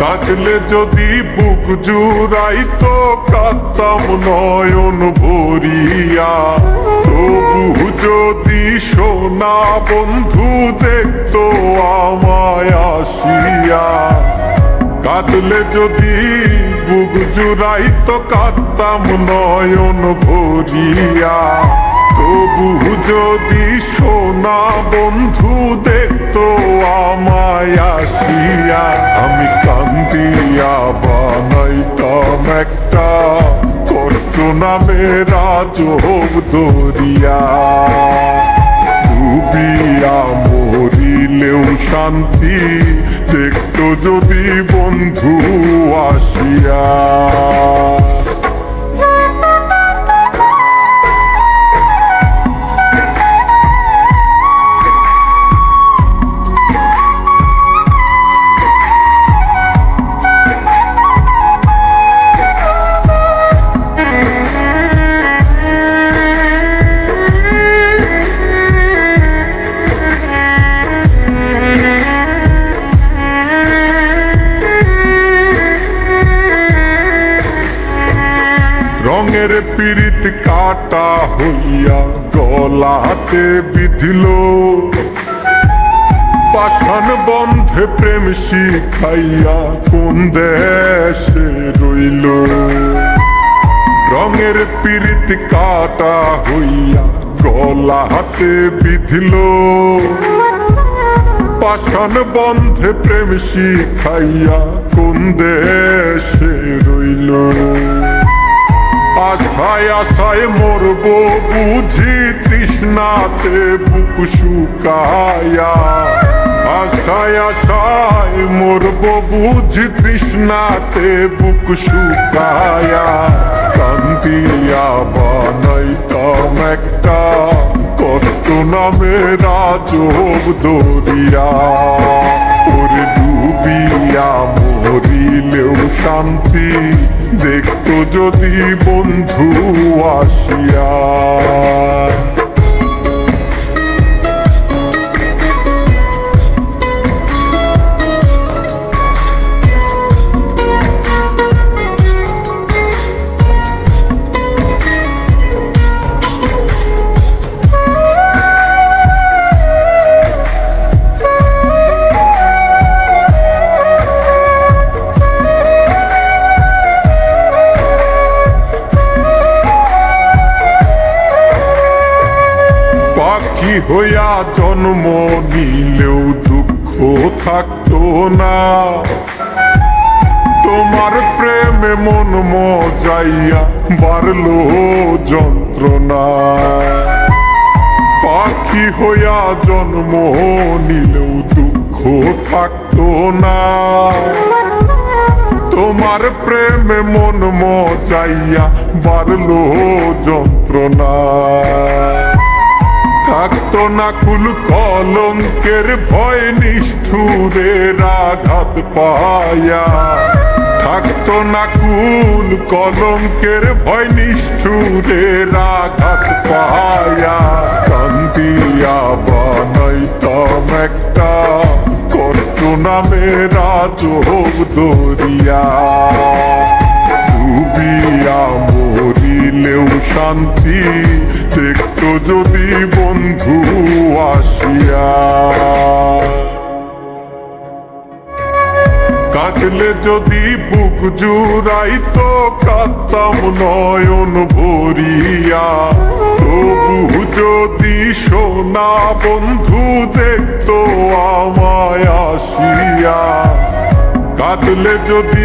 কাঁদলে যদি বুক জুড়াইতো কাঁদতাম নয়ন ভরিয়া। তবু যদি সোনা বন্ধু দেখতো আমায় আসিয়া। কাঁদলে যদি বুক জুড়াইতো কাঁদতাম নয়ন ভরিয়া। তবু যদি সোনা বন্ধু দেখতো আমায় আসিয়া। আমি কান্দিয়া বানাইতাম একটা কষ্ট নামের আজব দরিয়া। ডুবিয়া মরিলেও শান্তি দেখতো যদি বন্ধু আসিয়া। রঙের পীড়িত কাটা হইয়া গলাতে বিধিল। পাষাণ বন্ধে প্রেম শিখাইয়া কোন দেশে রইল। রঙের পীড়িত কাটা হইয়া গলাতে বিধিল। পাষাণ বন্ধে প্রেম শিখাইয়া কোন দেশে রইল। আশায় আশায় মরব বুঝি তৃষ্ণাতে বুক শুকায়া। আশায় আশায় মরব বুঝি তৃষ্ণাতে বুক শুকায়া। কান্দিয়া বানাইতাম একটা কষ্ট নামের আজব দরিয়া। ওরে ডুবিয়া মরিলেও শান্তি দেখতো যদি বন্ধু আসিয়া। পাখি হইয়া জন্ম নিলেও দুঃখ থাকতো না। তোমার প্রেমে মন মজাইয়া বাড়লো যন্ত্রণা। পাখি হইয়া জন্ম নিলেও দুঃখ থাকতো না। তোমার প্রেমে মন মজাইয়া বাড়লো যন্ত্রণা। থাকতো না কুল কলঙ্কের ভয় নিষ্ঠুরের আঘাত পায়া। থাকতো না কুল কলঙ্কের ভয় নিষ্ঠুরের আঘাত পায়া। কান্দিয়া বানাইতাম একটা কষ্ট নামের আজব দরিয়া। ডুবিয়া মরিলেও শান্তি দেখতো যদি বন্ধু আসিয়া। কাঁদলে যদি বুক জুড়াইতো কাঁদতাম নয়ন ভরিয়া। তবু যদি সোনা বন্ধু দেখতো আমায় আসিয়া। কাঁদলে যদি